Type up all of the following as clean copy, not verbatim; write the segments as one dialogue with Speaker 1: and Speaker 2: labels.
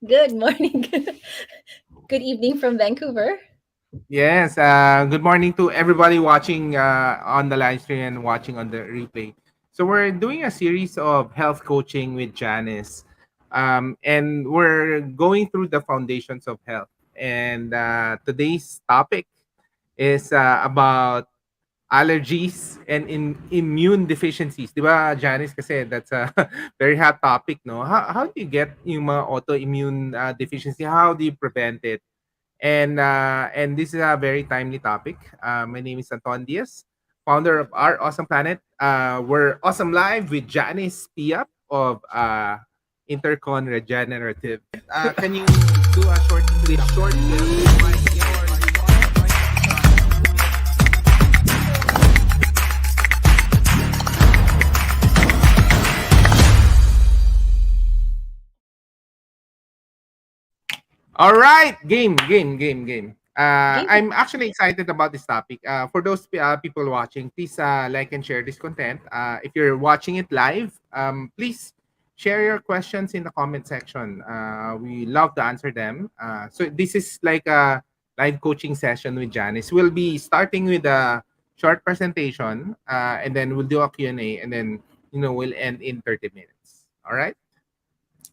Speaker 1: Good morning. Good evening from Vancouver.
Speaker 2: Yes, good morning to everybody watching on the live stream and watching on the replay. So we're doing a series of health coaching with Janice, and we're going through the foundations of health. And today's topic is about allergies and immune deficiencies. Di ba, Janice? Kasi that's a very hot topic, no? How do you get yung mga autoimmune deficiency? How do you prevent it? And this is a very timely topic. My name is Anton Diaz, founder of Our Awesome Planet. We're awesome live with Janise Piap of Intercon Regenerative. Can you do a short film? All right, game.
Speaker 1: Game.
Speaker 2: I'm actually excited about this topic. For those people watching, please like and share this content. If you're watching it live, please share your questions in the comment section. We love to answer them. So this is like a live coaching session with Janice. We'll be starting with a short presentation, and then we'll do a Q&A, and then we'll end in 30 minutes. All right,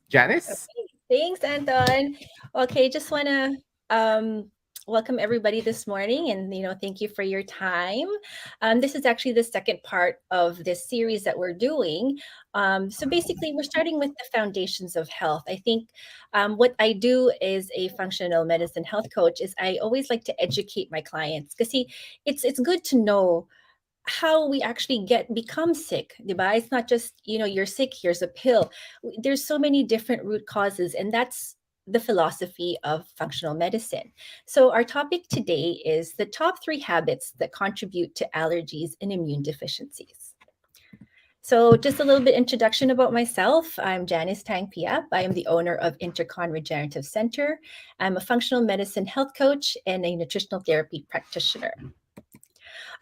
Speaker 2: Janice.
Speaker 1: Okay. Thanks, Anton. Okay, just want to welcome everybody this morning and thank you for your time. This is actually the second part of this series that we're doing. So basically we're starting with the foundations of health. I think what I do as a functional medicine health coach is I always like to educate my clients because see, it's good to know how we actually become sick, diba? It's not just, you're sick, here's a pill. There's so many different root causes, and that's the philosophy of functional medicine. So our topic today is the top 3 habits that contribute to allergies and immune deficiencies. So just a little bit introduction about myself. I'm Janise Tang Piap. I am the owner of Intercon Regenerative Center. I'm a functional medicine health coach and a nutritional therapy practitioner.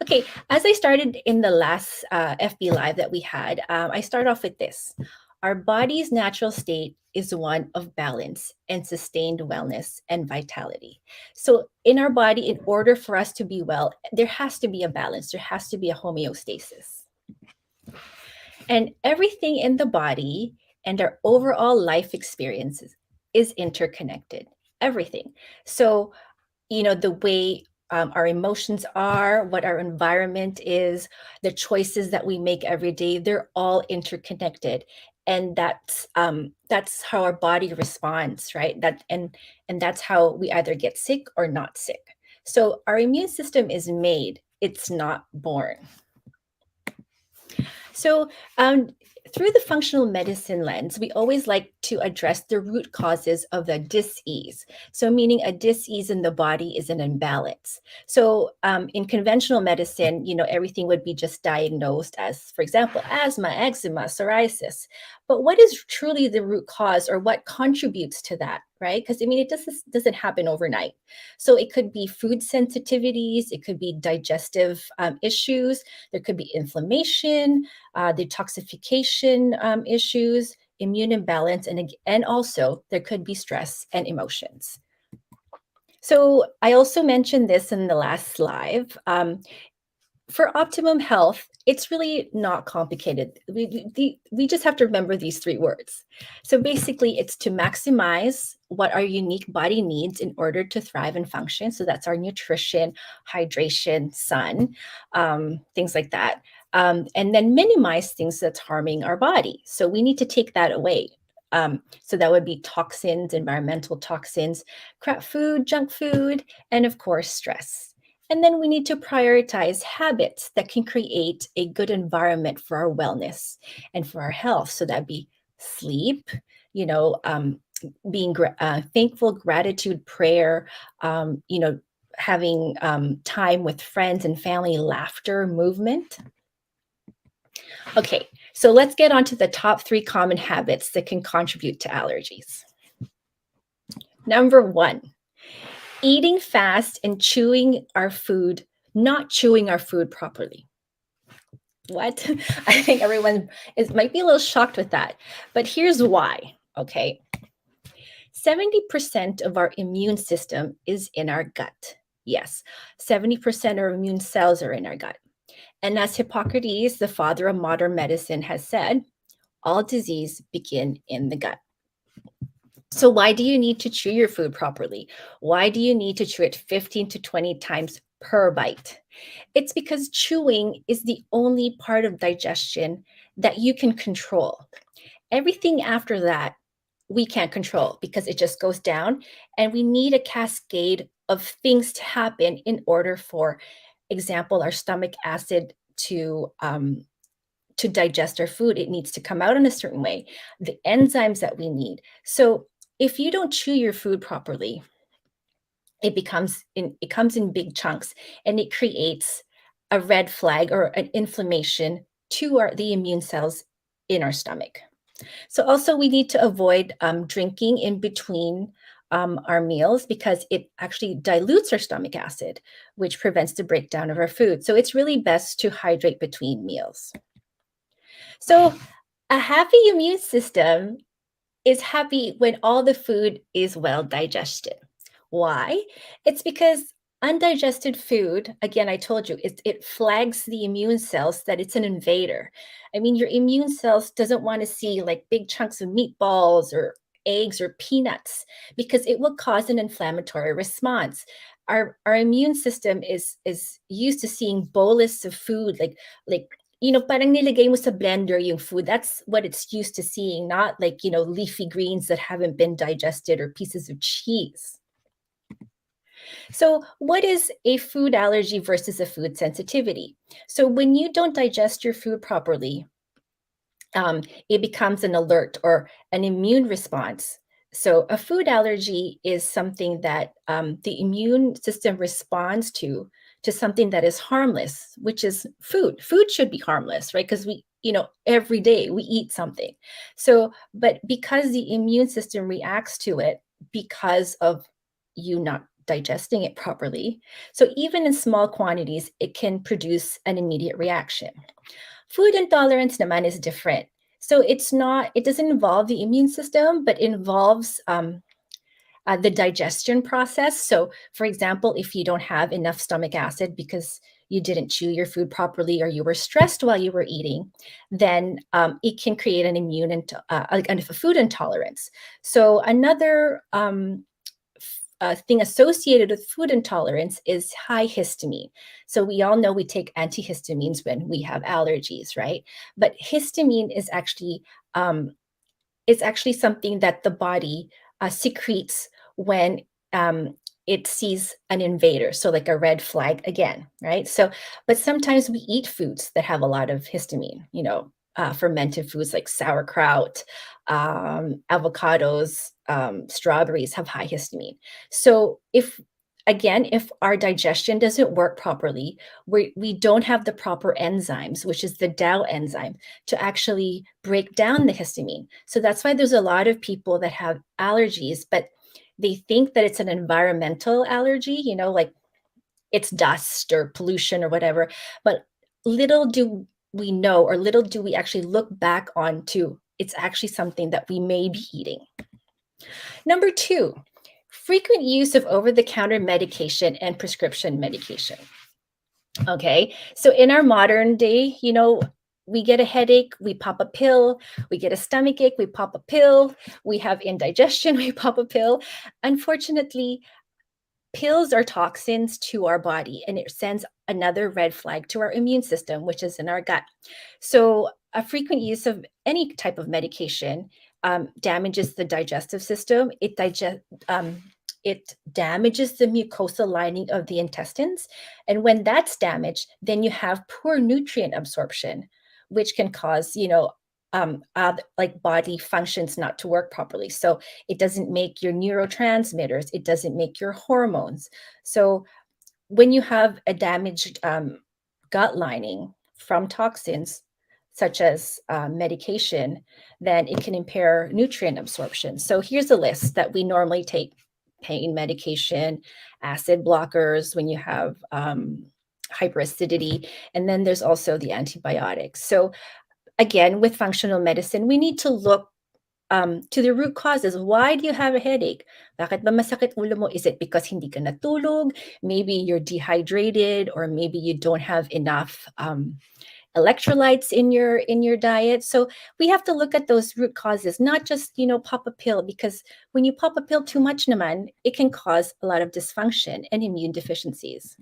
Speaker 1: Okay, as I started in the last FB Live that we had, I start off with this. Our body's natural state is one of balance and sustained wellness and vitality. So, in our body, in order for us to be well, there has to be a balance, there has to be a homeostasis. And everything in the body and our overall life experiences is interconnected. Everything. So, the way our emotions are, what our environment is, the choices that we make every day, they're all interconnected. And that's how our body responds, right? And that's how we either get sick or not sick. So our immune system is made, it's not born. So, through the functional medicine lens, we always like to address the root causes of the dis-ease. So, meaning a dis-ease in the body is an imbalance. So, in conventional medicine, everything would be just diagnosed as, for example, asthma, eczema, psoriasis. But what is truly the root cause, or what contributes to that, right? Because it doesn't happen overnight. So, it could be food sensitivities, it could be digestive issues, there could be inflammation, detoxification issues, immune imbalance, and also there could be stress and emotions. So I also mentioned this in the last live. For optimum health, it's really not complicated. We just have to remember these 3 words. So basically, it's to maximize what our unique body needs in order to thrive and function. So that's our nutrition, hydration, sun, things like that. And then minimize things that's harming our body. So we need to take that away. So that would be toxins, environmental toxins, crap food, junk food, and of course, stress. And then we need to prioritize habits that can create a good environment for our wellness and for our health. So that'd be sleep, being thankful, gratitude, prayer, having time with friends and family, laughter, movement. Okay, so let's get on to the top 3 common habits that can contribute to allergies. Number 1, eating fast and not chewing our food properly. What? I think everyone might be a little shocked with that, but here's why, okay? 70% of our immune system is in our gut. Yes, 70% of our immune cells are in our gut. And as Hippocrates, the father of modern medicine, has said, all disease begin in the gut. So why do you need to chew your food properly? Why do you need to chew it 15 to 20 times per bite? It's because chewing is the only part of digestion that you can control. Everything after that, we can't control because it just goes down, and we need a cascade of things to happen in order for example, our stomach acid to digest our food. It needs to come out in a certain way, the enzymes that we need. So if you don't chew your food properly, it comes in big chunks, and it creates a red flag or an inflammation to the immune cells in our stomach. So also we need to avoid drinking in between our meals because it actually dilutes our stomach acid, which prevents the breakdown of our food. So it's really best to hydrate between meals. So a happy immune system is happy when all the food is well digested. Why? It's because undigested food, again, I told you, it flags the immune cells that it's an invader. I mean, your immune cells doesn't want to see like big chunks of meatballs or eggs or peanuts because it will cause an inflammatory response. Our immune system is used to seeing bolus of food like parang nilagay mo sa blender yung food. That's what it's used to seeing, not like, leafy greens that haven't been digested or pieces of cheese. So, what is a food allergy versus a food sensitivity? So, when you don't digest your food properly, it becomes an alert or an immune response. So, a food allergy is something that the immune system responds to something that is harmless, which is food. Food should be harmless, right? Because every day we eat something. So, but because the immune system reacts to it because of you not digesting it properly, so even in small quantities, it can produce an immediate reaction. Food intolerance naman is different. So it doesn't involve the immune system, but involves the digestion process. So, for example, if you don't have enough stomach acid because you didn't chew your food properly or you were stressed while you were eating, then it can create an like a food intolerance. So, another thing associated with food intolerance is high histamine. So we all know we take antihistamines when we have allergies, right? But histamine is actually something that the body secretes when it sees an invader. So like a red flag again, right? So, but sometimes we eat foods that have a lot of histamine, fermented foods like sauerkraut, avocados, strawberries have high histamine. So if our digestion doesn't work properly, we don't have the proper enzymes, which is the DAO enzyme, to actually break down the histamine. So that's why there's a lot of people that have allergies, but they think that it's an environmental allergy, like it's dust or pollution or whatever. But little do we know, or little do we actually look back onto, it's actually something that we may be eating. Number two, frequent use of over-the-counter medication and prescription medication. Okay, so in our modern day, we get a headache, we pop a pill. We get a stomach ache, we pop a pill. We have indigestion, we pop a pill. Unfortunately, pills are toxins to our body, and it sends another red flag to our immune system, which is in our gut. So, a frequent use of any type of medication damages the digestive system. It damages the mucosal lining of the intestines, and when that's damaged, then you have poor nutrient absorption, which can cause like body functions not to work properly. So it doesn't make your neurotransmitters, it doesn't make your hormones. So when you have a damaged gut lining from toxins, such as medication, then it can impair nutrient absorption. So here's a list that we normally take: pain medication, acid blockers when you have hyperacidity, and then there's also the antibiotics. So again, with functional medicine, we need to look to the root causes. Why do you have a headache? Bakit ba masakit ulo mo? Is it because hindi ka natulog? Maybe you're dehydrated, or maybe you don't have enough electrolytes in your diet. So we have to look at those root causes, not just pop a pill, because when you pop a pill too much naman, it can cause a lot of dysfunction and immune deficiencies.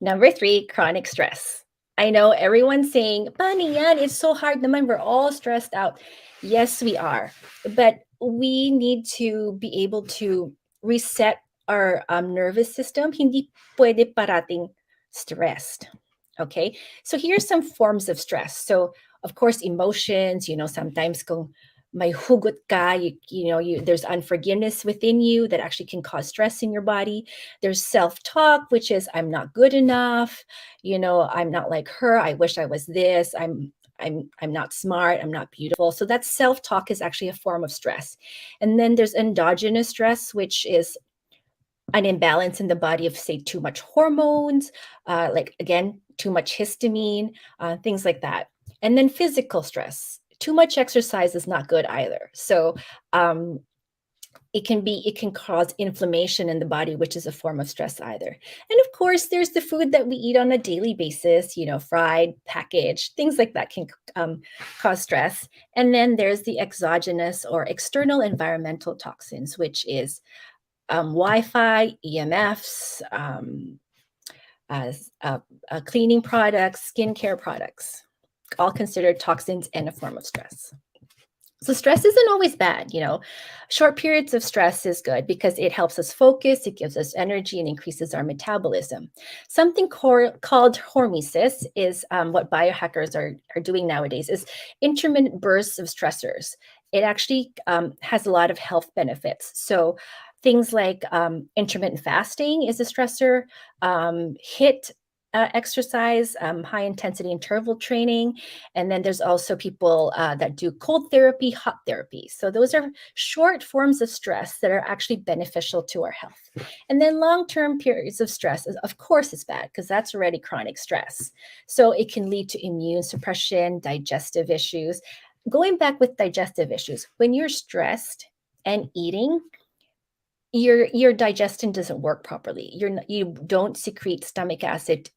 Speaker 1: Number 3, chronic stress. I know everyone's saying, Pani yan, it's so hard naman, we're all stressed out. Yes, we are. But we need to be able to reset our nervous system. Hindi pwede parating stressed. Okay, so here's some forms of stress. So, of course, emotions, sometimes kung may hugot ka, there's unforgiveness within you that actually can cause stress in your body. There's self-talk, which is I'm not good enough, I'm not like her, I wish I was this, I'm not smart, I'm not beautiful. So that self-talk is actually a form of stress. And then there's endogenous stress, which is an imbalance in the body of, say, too much hormones, like again, too much histamine, things like that. And then physical stress. Too much exercise is not good either. So it can cause inflammation in the body, which is a form of stress either. And of course, there's the food that we eat on a daily basis, fried, packaged, things like that can cause stress. And then there's the exogenous or external environmental toxins, which is Wi-Fi, EMFs, cleaning products, skincare products, all considered toxins and a form of stress. So stress isn't always bad, Short periods of stress is good because it helps us focus, it gives us energy, and increases our metabolism. Something called hormesis is what biohackers are doing nowadays, is intermittent bursts of stressors. It actually has a lot of health benefits. So things like intermittent fasting is a stressor, HIIT exercise, high intensity interval training. And then there's also people that do cold therapy, hot therapy. So those are short forms of stress that are actually beneficial to our health. And then long-term periods of stress, of course, is bad because that's already chronic stress. So it can lead to immune suppression, digestive issues. Going back with digestive issues, when you're stressed and eating, your digestion doesn't work properly. You don't secrete stomach acid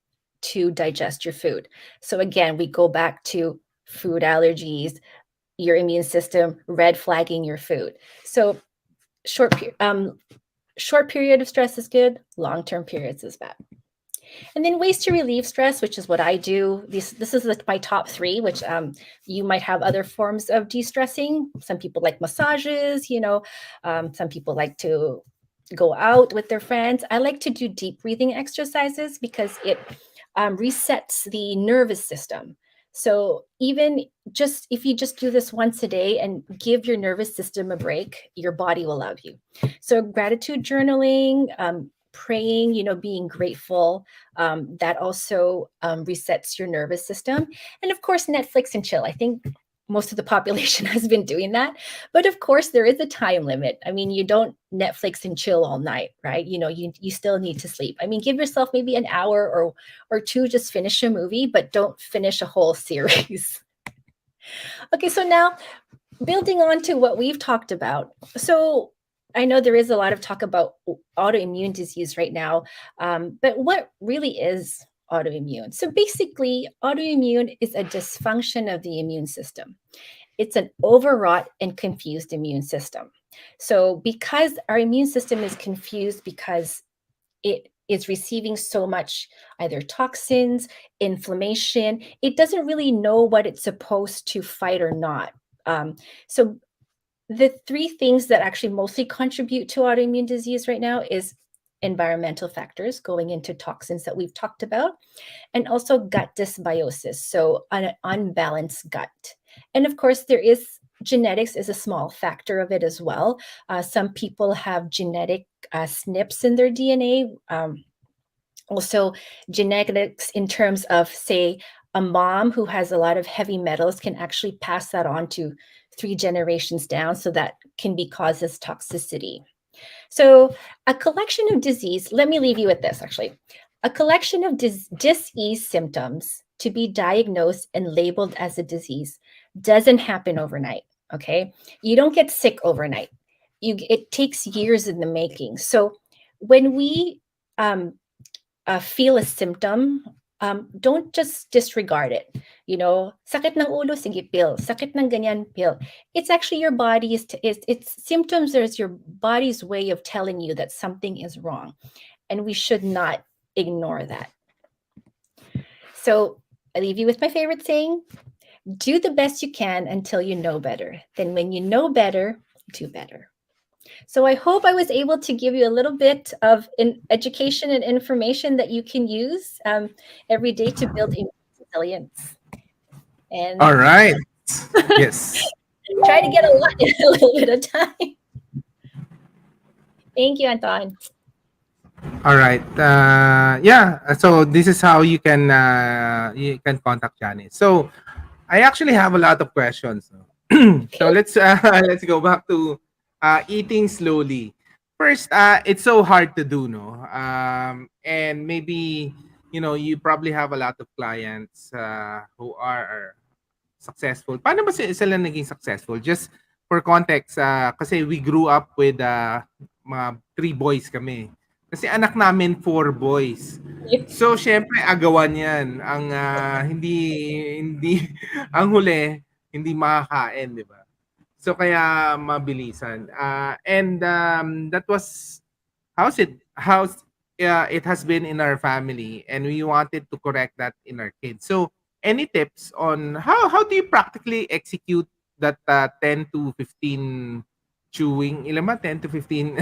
Speaker 1: to digest your food. So again, we go back to food allergies, your immune system red flagging your food. So short period of stress is good, long-term periods is bad. And then ways to relieve stress, which is what I do. This is my top 3, which you might have other forms of de-stressing. Some people like massages, some people like to go out with their friends. I like to do deep breathing exercises because it resets the nervous system. So even just if you just do this once a day and give your nervous system a break, your body will love you. So gratitude journaling, praying, being grateful, that also resets your nervous system. And of course, Netflix and chill. I think most of the population has been doing that. But of course, there is a time limit. I mean, you don't Netflix and chill all night, right? You still need to sleep. I mean, give yourself maybe an hour or two, just finish a movie, but don't finish a whole series. Okay, so now building on to what we've talked about. So I know there is a lot of talk about autoimmune disease right now, but what really is autoimmune? So basically, autoimmune is a dysfunction of the immune system. It's an overwrought and confused immune system. So because our immune system is confused because it is receiving so much either toxins, inflammation, it doesn't really know what it's supposed to fight or not. So the 3 things that actually mostly contribute to autoimmune disease right now is environmental factors, going into toxins that we've talked about, and also gut dysbiosis, so an unbalanced gut. And of course, genetics is a small factor of it as well. Some people have genetic SNPs in their DNA. Also, genetics in terms of, say, a mom who has a lot of heavy metals can actually pass that on to 3 generations down, so that can be causes toxicity. So a collection of disease, let me leave you with this actually. A collection of disease symptoms to be diagnosed and labeled as a disease doesn't happen overnight. Okay, you don't get sick overnight. It takes years in the making. So when we um, feel a symptom, don't just disregard it. You know, sakit ng ulo, sige pill. Sakit ng ganyan, pill. It's actually your body it's symptoms. There's your body's way of telling you that something is wrong, and we should not ignore that. So I leave you with my favorite saying: do the best you can until you know better. Then, when you know better, do better. So, I hope I was able to give you a little bit of education and information that you can use every day to build resilience. And
Speaker 2: All right. Yes.
Speaker 1: try to get a lot in a little bit of time. Thank you, Anton.
Speaker 2: All right. Yeah. So this is how you can contact Janice. So I actually have a lot of questions. So
Speaker 1: Okay.
Speaker 2: let's go back to eating slowly. First, it's so hard to do, no? And maybe you probably have a lot of clients who are successful. Paano ba sila naging successful? Just for context, kasi we grew up with mga three boys kami. Kasi anak namin four boys. So, syempre, agawan yan. Ang hindi, ang huli, hindi makakain, di ba? So, kaya mabilisan. And that was, how's it has been in our family, and we wanted to correct that in our kids. So, any tips on how do you practically execute that 10 to 15 chewing? Ilan ba? 10 to 15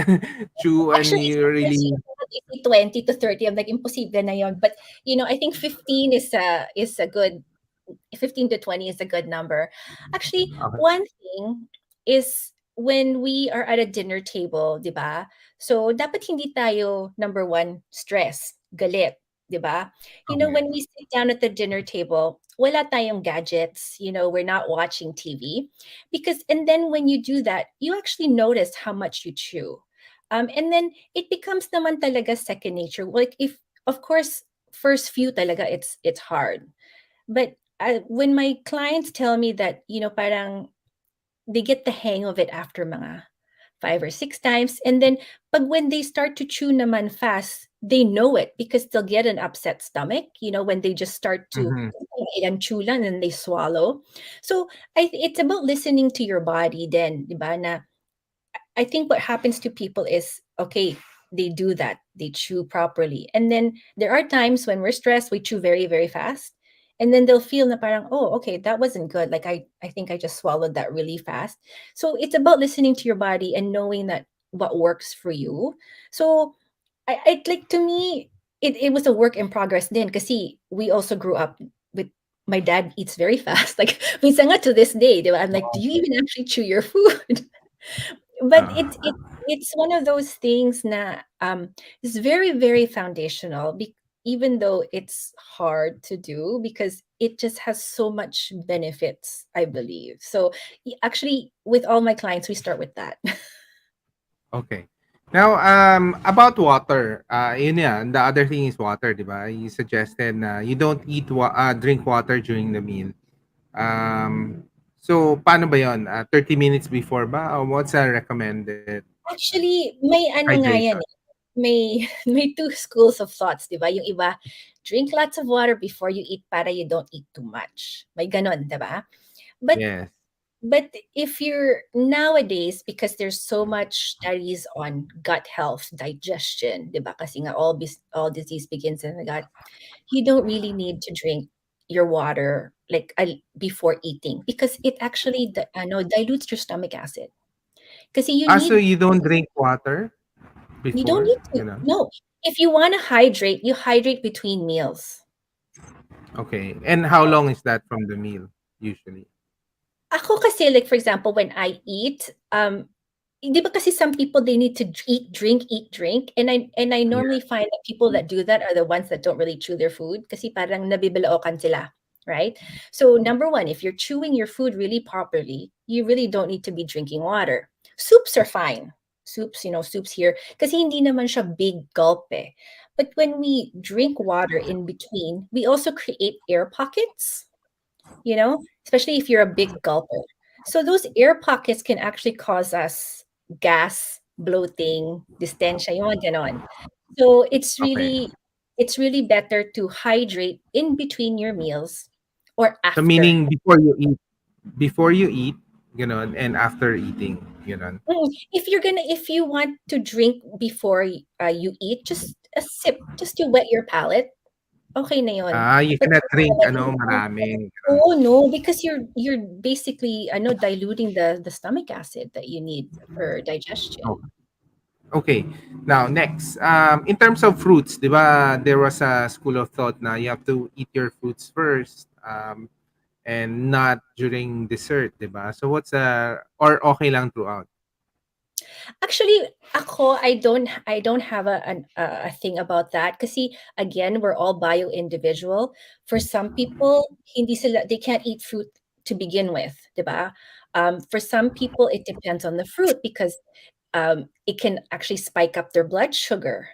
Speaker 2: chew, and
Speaker 1: Actually,
Speaker 2: you
Speaker 1: sometimes
Speaker 2: really
Speaker 1: you know what, if 20 to 30, I'm like, imposible na yon. But, I think 15 is a good 15 to 20 is a good number. Actually,
Speaker 2: okay.
Speaker 1: one thing is when we are at a dinner table, 'di ba? So dapat hindi tayo number one stress, galit, 'di ba?
Speaker 2: Okay.
Speaker 1: When we sit down at the dinner table, wala tayong gadgets, we're not watching TV because and then when you do that, you actually notice how much you chew. And then it becomes naman talaga second nature. Like if of course first few talaga it's hard, but when my clients tell me that, parang they get the hang of it after mga 5 or 6 times, and then but when they start to chew naman fast, they know it because they'll get an upset stomach, when they just start to
Speaker 2: Mhm.
Speaker 1: and chew lang and they swallow. So it's about listening to your body then, di ba, na I think what happens to people is okay, they do that, they chew properly. And then there are times when we're stressed, we chew very, very fast. And then they'll feel na parang, oh, okay, that wasn't good. Like I think I just swallowed that really fast. So it's about listening to your body and knowing that what works for you. So I like to me, it was a work in progress then because we also grew up with my dad eats very fast. Like minsan nga to this day, di ba? I'm like, do you even actually chew your food? But
Speaker 2: Uh,
Speaker 1: it's one of those things na is very very foundational even though it's hard to do because it just has so much benefits, I believe. So actually with all my clients we start with that.
Speaker 2: okay. Now, about water, yun yan, the other thing is water, di ba? You suggested na you don't drink water during the meal. So, paano ba yun? 30 minutes before ba? Or what's recommended
Speaker 1: Actually may ano nga
Speaker 2: hydration?
Speaker 1: yan eh, may may two schools of thoughts, 'di ba? Yung iba, drink lots of water before you eat para you don't eat too much. May ganon, 'di ba? But
Speaker 2: Yes.
Speaker 1: But if you're nowadays, because there's so much studies on gut health, digestion, 'di ba? Kasi nga all disease begins in the gut. You don't really need to drink your water like before eating because it actually dilutes your stomach acid. Kasi
Speaker 2: So you don't drink water
Speaker 1: you don't
Speaker 2: before?
Speaker 1: need to.
Speaker 2: You know?
Speaker 1: No, if you want to hydrate, you hydrate between meals.
Speaker 2: Okay. And how long is that from the meal, usually?
Speaker 1: Ako kasi, like, for example, when I eat, 'di ba kasi some people they need to eat, drink, and I
Speaker 2: Yeah.
Speaker 1: normally find that people that do that are the ones that don't really chew their food kasi parang nabibilaukan sila, right? So number one, if you're chewing your food really properly, you really don't need to be drinking water. Soups are fine. Soups here kasi hindi naman siya big gulp eh. But when we drink water in between, we also create air pockets, especially if you're a big gulper. So those air pockets can actually cause us gas, bloating, dystensia, yung mga ganon. So
Speaker 2: Okay.
Speaker 1: it's really better to hydrate in between your meals or
Speaker 2: So
Speaker 1: after.
Speaker 2: meaning before you eat, gano'n, and after eating, gano'n.
Speaker 1: If you want to drink before you eat, just a sip, just to wet your palate. Okay na yun.
Speaker 2: You
Speaker 1: But
Speaker 2: cannot drink
Speaker 1: talagang
Speaker 2: ano, maraming, gano'n.
Speaker 1: oh, no, because you're basically, diluting the stomach acid that you need for digestion.
Speaker 2: Oh, okay. Now next, in terms of fruits, 'di ba, there was a school of thought na you have to eat your fruits first, and not during dessert, 'di ba? So or okay lang throughout?
Speaker 1: Actually, ako, I don't have a thing about that kasi again, we're all bio-individual. For some people, they can't eat fruit to begin with, 'di ba? For some people, it depends on the fruit because it can actually spike up their blood sugar.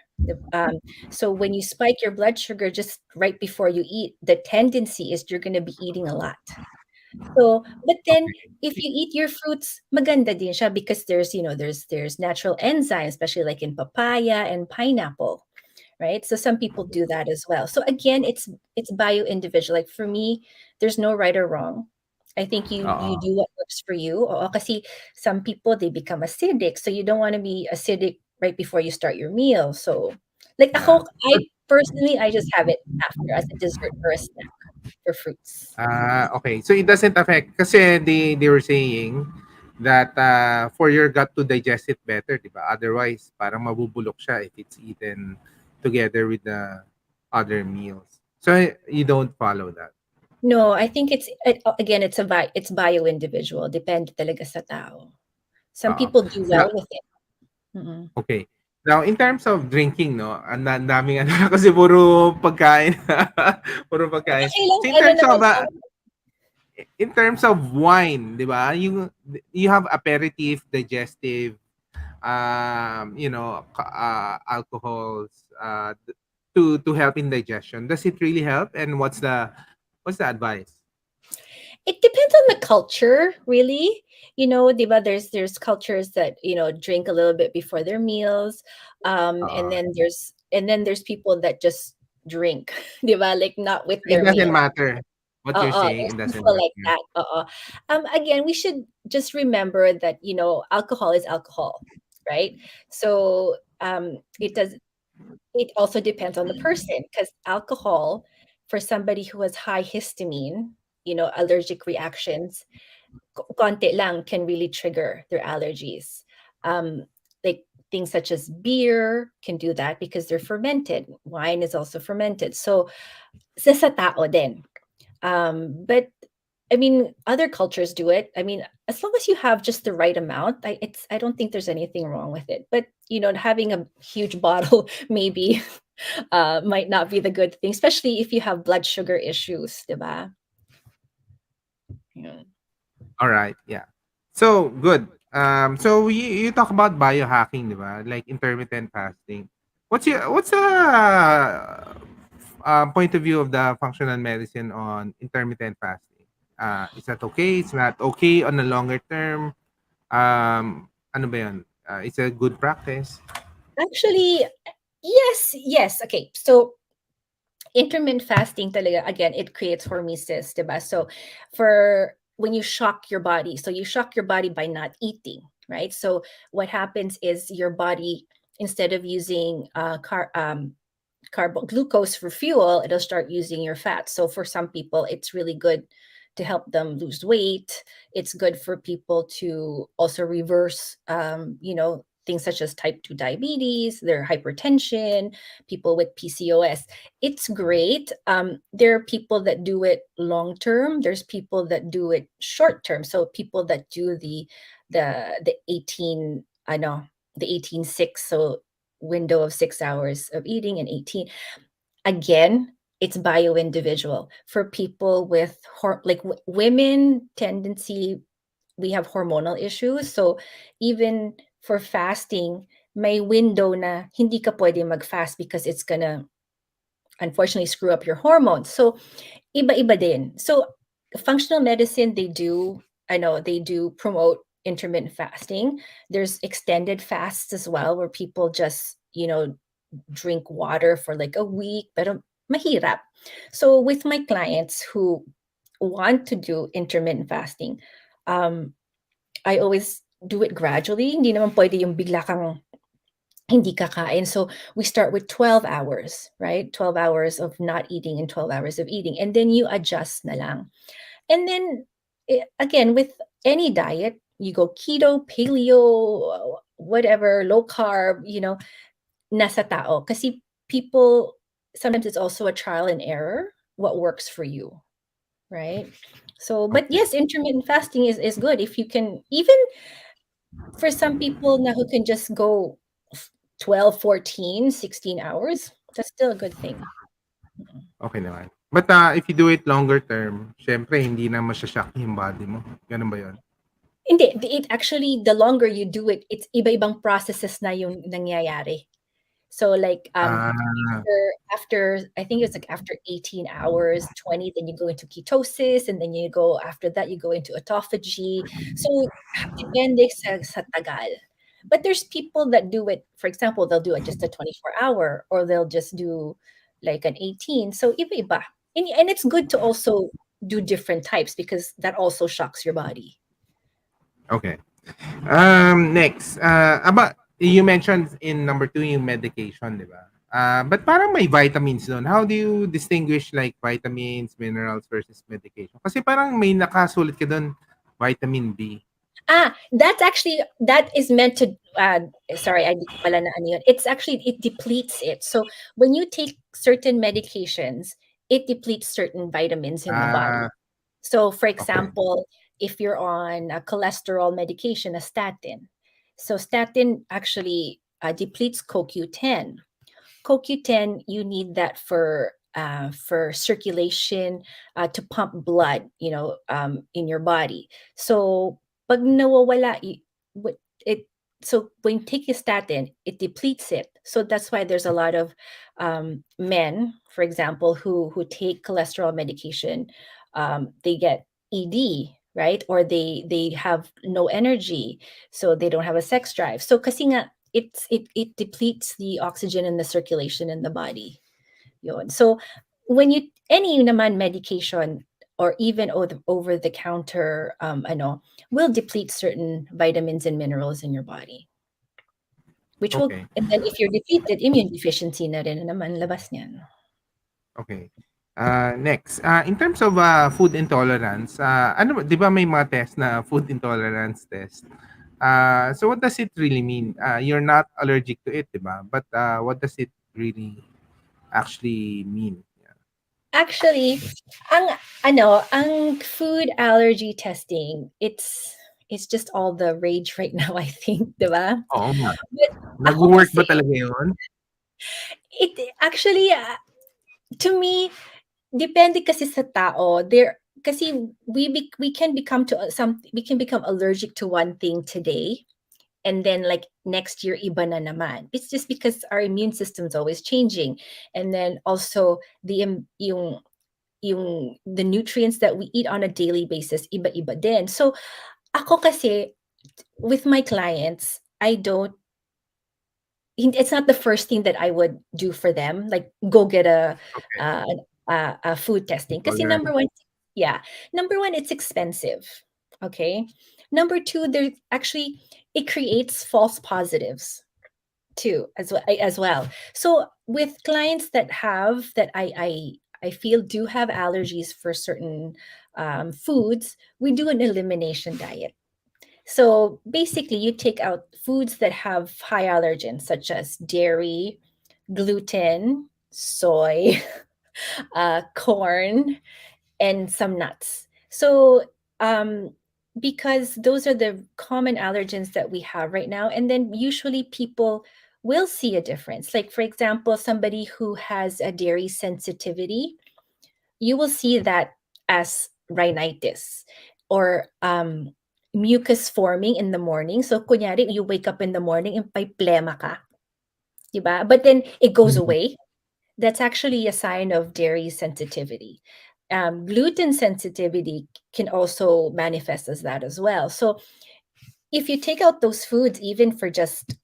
Speaker 1: So when you spike your blood sugar just right before you eat, the tendency is you're going to be eating a lot. So, but then if you eat your fruits, maganda din siya because there's natural enzymes, especially like in papaya and pineapple, right? So some people do that as well. So again, it's bio individual. Like for me, there's no right or wrong. I think you
Speaker 2: Oo.
Speaker 1: do what works for you. Oo, kasi some people they become acidic, so you don't want to be acidic right before you start your meal. So, like
Speaker 2: Yeah.
Speaker 1: ako, I just have it after as a dessert or a snack for fruits.
Speaker 2: Okay. So it doesn't affect kasi they were saying that, for your gut to digest it better, 'di ba? Otherwise, parang mabubulok siya if it's eaten together with the other meals. So you don't follow that.
Speaker 1: No, I think again, it's bio-individual, depende talaga sa tao. Some
Speaker 2: Oo.
Speaker 1: people do
Speaker 2: Now,
Speaker 1: well with it. Mm.
Speaker 2: okay. Now, in terms of drinking, no, ang daming ano kasi puro pagkain. Puro pagkain.
Speaker 1: Okay lang,
Speaker 2: So
Speaker 1: ano naman 'to?
Speaker 2: in terms of wine, 'di ba? You have aperitif, digestive, alcohols, to help in digestion. Does it really help? And what's the advice?
Speaker 1: It depends on the culture, really. 'Di ba, there's cultures that, drink a little bit before their meals, and
Speaker 2: Oo.
Speaker 1: then there's people that just drink, 'di ba, like, not with
Speaker 2: It
Speaker 1: their
Speaker 2: doesn't
Speaker 1: meal.
Speaker 2: matter what you're saying.
Speaker 1: There's
Speaker 2: It doesn't
Speaker 1: people like
Speaker 2: matter.
Speaker 1: that, oo. Again, we should just remember that, alcohol is alcohol, right? So, it also depends on the person because alcohol, for somebody who has high histamine, allergic reactions, konti lang can really trigger their allergies. Um, like things such as beer can do that because they're fermented. Wine is also fermented. So, sa tao din. But I mean, other cultures do it. I mean, as long as you have just the right amount, I don't think there's anything wrong with it. But having a huge bottle maybe might not be the good thing, especially if you have blood sugar issues, diba? Yeah.
Speaker 2: All right. Yeah. So good. So you talk about biohacking, di ba? Like intermittent fasting. What's the point of view of the functional medicine on intermittent fasting? Is that okay? It's not okay on the longer term. Ano ba yun? It's a good practice.
Speaker 1: Actually, yes, yes. Okay, so intermittent fasting talaga, again, it creates hormesis, diba? So for when you shock your body, so you shock your body by not eating, right? So what happens is your body, instead of using glucose for fuel, it'll start using your fat. So for some people, it's really good to help them lose weight. It's good for people to also reverse, things such as type 2 diabetes, their hypertension, people with PCOS. It's great. There are people that do it long term. There's people that do it short term. So people that do the 18, I know, the 18-6. So window of 6 hours of eating and 18. Again, it's bio individual. For people with women tendency, we have hormonal issues. So even for fasting, may window na hindi ka pwede mag-fast because it's gonna unfortunately screw up your hormones. So iba-iba din. So functional medicine, they do I know they do promote intermittent fasting. There's extended fasts as well, where people just, drink water for like a week, pero mahirap. So with my clients who want to do intermittent fasting, um, I always do it gradually. Hindi naman pwede yung bigla kang hindi kakain. So we start with 12 hours, right? 12 hours of not eating and 12 hours of eating. And then you adjust na lang. And then again, with any diet, you go keto, paleo, whatever, low carb, nasa tao. Kasi people, sometimes it's also a trial and error, what works for you, right? So, but
Speaker 2: Okay.
Speaker 1: yes, intermittent fasting is good if you can, even for some people na who can just go 12, 14, 16 hours, that's still a good thing.
Speaker 2: Okay naman. But if you do it longer term, syempre hindi na masya-shock yung body mo. Ganun ba 'yun?
Speaker 1: Hindi, it actually, the longer you do it, it's iba-ibang processes na yung nangyayari. So like
Speaker 2: Ah,
Speaker 1: after I think it's like after 18 hours, 20, then you go into ketosis, and then you go after that you go into autophagy. So depende sa tagal. But there's people that do it, for example, they'll do it just a 24 hour, or they'll just do like an 18. So iba-iba. And it's good to also do different types because that also shocks your body.
Speaker 2: okay. Next, you mentioned in number 2 yung medication, 'di ba? But parang may vitamins doon. How do you distinguish like vitamins, minerals versus medication? Kasi parang may nakasulat ka doon, vitamin B.
Speaker 1: That's actually, that is meant to sorry, I di ko pala na ano yun. It's actually, it depletes it. So when you take certain medications, it depletes certain vitamins in the body.
Speaker 2: Ah,
Speaker 1: So for
Speaker 2: okay.
Speaker 1: example, if you're on a cholesterol medication, a statin. So statin actually depletes CoQ10. CoQ10, you need that for circulation, to pump blood, in your body. So pag nawawala, it so when you take a statin, it depletes it. So that's why there's a lot of men, for example, who take cholesterol medication. They get ED, right? Or they have no energy, so they don't have a sex drive. So kasi nga, it depletes the oxygen in the circulation in the body. Yun. So when you, any naman medication, or even over the counter, will deplete certain vitamins and minerals in your body, which will,
Speaker 2: Okay.
Speaker 1: and then if you're depleted, immune deficiency na rin naman labas niyan.
Speaker 2: Okay. Next, in terms of food intolerance, ano 'di ba may mga test na food intolerance test? So what does it really mean? You're not allergic to it, 'di ba? But what does it really actually mean? Yeah.
Speaker 1: Actually, ang food allergy testing, it's just all the rage right now, I think, 'di ba?
Speaker 2: Oo nga.
Speaker 1: But ako
Speaker 2: Nagwo-work ba
Speaker 1: kasi,
Speaker 2: talaga 'yun?
Speaker 1: it actually, to me, depende kasi sa tao. There, kasi we can become to we can become allergic to one thing today, and then like next year iba na naman. It's just because our immune system's always changing, and then also the nutrients that we eat on a daily basis iba-iba din. So ako kasi, with my clients, I don't it's not the first thing that I would do for them, like go get
Speaker 2: Okay.
Speaker 1: uh, a food testing. Kasi
Speaker 2: Intolerant.
Speaker 1: number one, yeah, number one, it's expensive. Okay. Number two, there actually, it creates false positives too, as well. So with clients that I feel do have allergies for certain foods, we do an elimination diet. So basically, you take out foods that have high allergens, such as dairy, gluten, soy, corn, and some nuts. So, because those are the common allergens that we have right now, and then usually people will see a difference. Like, for example, somebody who has a dairy sensitivity, you will see that as rhinitis, or mucus forming in the morning. So, kunyari, you wake up in the morning and may plema ka, diba? But then it goes
Speaker 2: Mhm.
Speaker 1: away. That's actually a sign of dairy sensitivity. Gluten sensitivity can also manifest as that as well. So if you take out those foods, even for just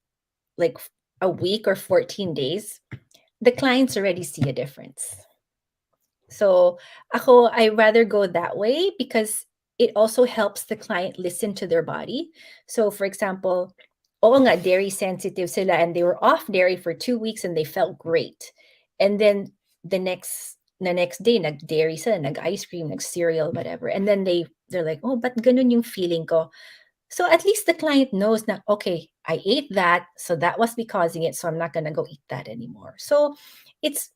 Speaker 1: like a week or 14 days, the clients already see a difference. So I rather go that way because it also helps the client listen to their body. So for example, oo nga, dairy sensitive sila and they were off dairy for 2 weeks and they felt great. And then the next day, nag-dairy sila, nag-ice cream, nag-cereal, whatever. And then they're like, oh, but ganun yung feeling ko. So at least the client knows that, okay, I ate that, so that was be causing it, so I'm not gonna go eat that anymore. So it's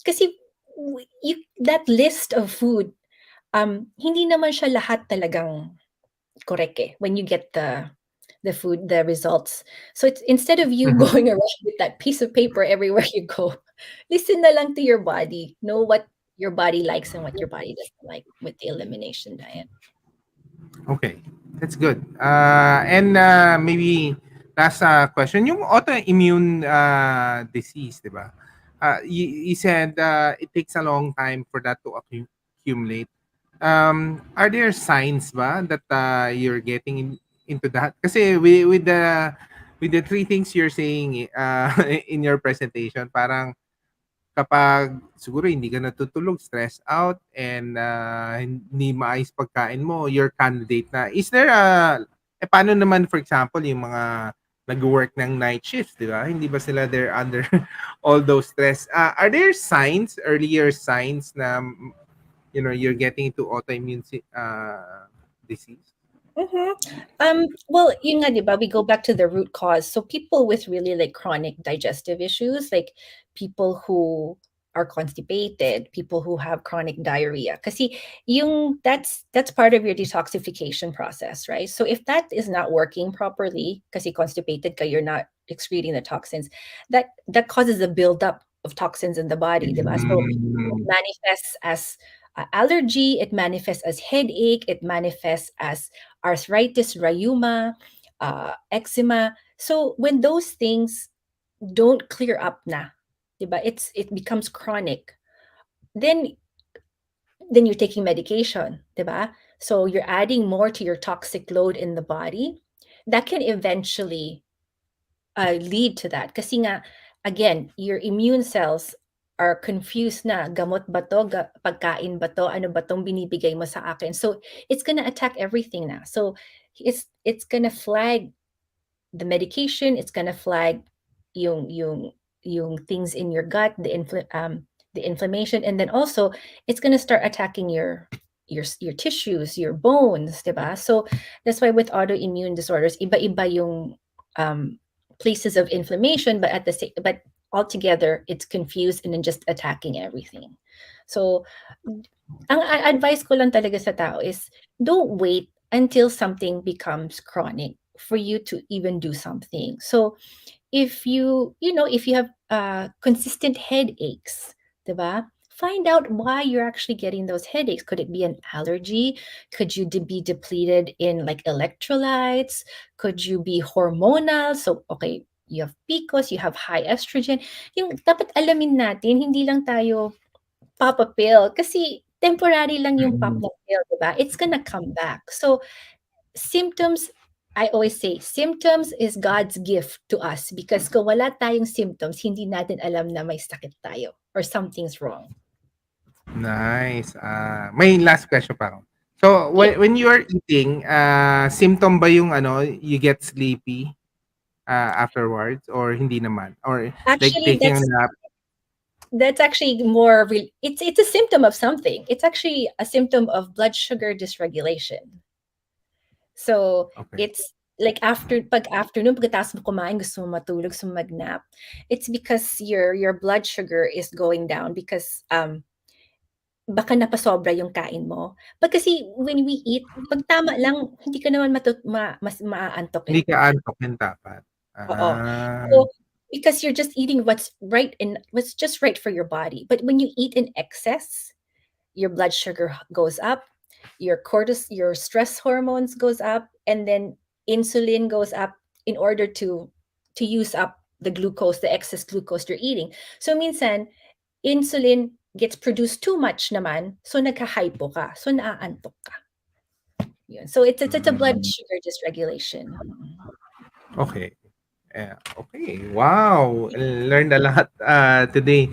Speaker 1: kasi you that list of food, hindi naman siya lahat talagang correct eh, when you get the results. So it's instead of you
Speaker 2: Mhm.
Speaker 1: going around with that piece of paper everywhere you go, listen na lang to your body. Know what your body likes and what your body doesn't like with the elimination diet.
Speaker 2: Okay, that's good. And maybe last question, yung autoimmune disease, di ba? You said it takes a long time for that to accumulate. Are there signs ba that you're getting into that? Kasi with the three things you're saying in your presentation, parang kapag siguro hindi ka natutulog, stress out, and hindi maayos pagkain mo, you're candidate na. Is there paano naman for example yung mga nag-work ng night shifts, di ba? Hindi ba sila they're under all those stress? Are there signs, earlier signs na you're getting into autoimmune disease?
Speaker 1: Mhm. Well, yun nga, 'di ba, we go back to the root cause. So people with really like chronic digestive issues, like people who are constipated, people who have chronic diarrhea. Kasi that's part of your detoxification process, right? So if that is not working properly, kasi constipated ka, you're not excreting the toxins, that causes a buildup of toxins in the body, 'di ba? So it
Speaker 2: Mm.
Speaker 1: manifests as allergy, it manifests as headache, it manifests as arthritis, rheuma, eczema. So when those things don't clear up na, 'di ba? It becomes chronic. Then you're taking medication, 'di ba? So you're adding more to your toxic load in the body. That can eventually lead to that. Kasi nga, again, your immune cells are confused na, gamot ba to, pagkain ba to, ano ba tong binibigay mo sa akin. So it's gonna attack everything na. So it's gonna flag the medication, it's gonna flag yung yung yung things in your gut, the inflammation, and then also it's gonna start attacking your tissues, your bones, 'di ba? So that's why with autoimmune disorders, iba-iba yung um, places of inflammation, but at the same, but altogether it's confused and then just attacking everything. So ang advice ko lang talaga sa tao is don't wait until something becomes chronic for you to even do something. So if if you have consistent headaches, 'di ba? Find out why you're actually getting those headaches. Could it be an allergy? Could you be depleted in like electrolytes? Could you be hormonal? So, okay, you have PCOS, you have high estrogen. Yung dapat alamin natin, hindi lang tayo pop a pill kasi temporary lang yung pop
Speaker 2: Mm.
Speaker 1: na pill, 'di ba? It's gonna come back. So, symptoms, I always say, symptoms is God's gift to us because kung wala tayong symptoms, hindi natin alam na may sakit tayo or something's wrong.
Speaker 2: Nice. May last question pa ako. So,
Speaker 1: Yeah,
Speaker 2: when you are eating, symptom ba yung you get sleepy afterwards or hindi naman? Or like
Speaker 1: actually,
Speaker 2: taking a nap?
Speaker 1: that's actually more it's a symptom of something. It's actually a symptom of blood sugar dysregulation. So,
Speaker 2: Okay.
Speaker 1: it's like pag afternoon, pagkatapos mo kumain, gusto mo matulog, gusto mo mag-nap. It's because your blood sugar is going down because baka napasobra yung kain mo. But kasi when we eat, 'pag tama lang, hindi ka naman mas maaantok,
Speaker 2: Hindi
Speaker 1: eh.
Speaker 2: ka antokin dapat.
Speaker 1: Oo.
Speaker 2: Ah,
Speaker 1: So, because you're just eating what's just right for your body. But when you eat in excess, your blood sugar goes up, your stress hormones goes up, and then insulin goes up in order to use up the excess glucose you're eating. So minsan, insulin gets produced too much naman, so nagka-hypo ka, so naaantok ka. Yun. So it's a blood
Speaker 2: Mm,
Speaker 1: sugar dysregulation. Mm.
Speaker 2: okay. Yeah. Okay. Wow. Learned a lot today.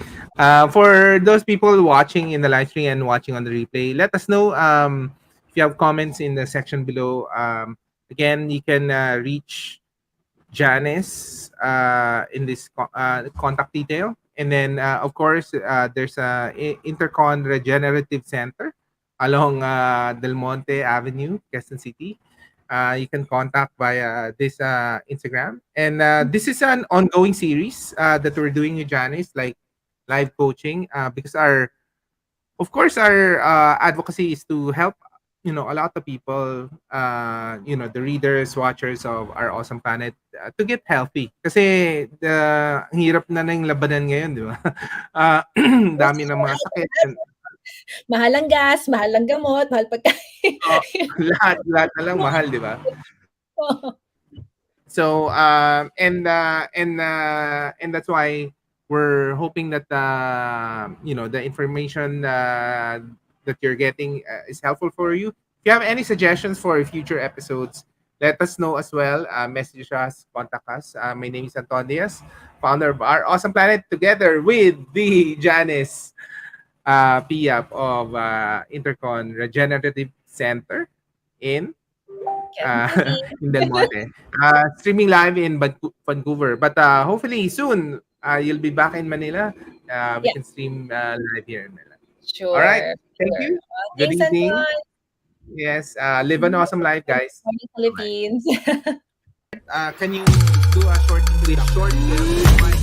Speaker 2: For those people watching in the live stream and watching on the replay, let us know if you have comments in the section below. Again, you can reach Janice in this contact detail. And then, of course, there's a Intercon Regenerative Center along Del Monte Avenue, Quezon City. You can contact via this Instagram. And this is an ongoing series that we're doing with Janice, like live coaching, because our advocacy is to help a lot of people, the readers, watchers of our awesome planet, to get healthy kasi ang hirap na ng labanan ngayon, di ba?
Speaker 1: Yes,
Speaker 2: Dami ng mga sakit and
Speaker 1: mahal ang gas, mahal ang gamot, mahal pagkain.
Speaker 2: uh, lahat na lang mahal, di ba? So and that's why we're hoping that the information that you're getting is helpful for you. If you have any suggestions for future episodes, let us know as well. Message us, contact us. My name is Anton Diaz, founder of Our Awesome Planet, together with the Janice Piap of Intercon Regenerative Center in
Speaker 1: Quezon City.
Speaker 2: in Del Monte. Streaming live in Vancouver. But hopefully soon, you'll be back in Manila. We
Speaker 1: Yeah,
Speaker 2: can stream live here in Manila. All right.
Speaker 1: sure,
Speaker 2: Thank
Speaker 1: sure.
Speaker 2: you. Good
Speaker 1: Thanks,
Speaker 2: evening.
Speaker 1: Anton.
Speaker 2: Yes. Live an awesome life, guys.
Speaker 1: Morning,
Speaker 2: Bye-bye.
Speaker 1: Philippines.
Speaker 2: Can you do a short clip? Short clip.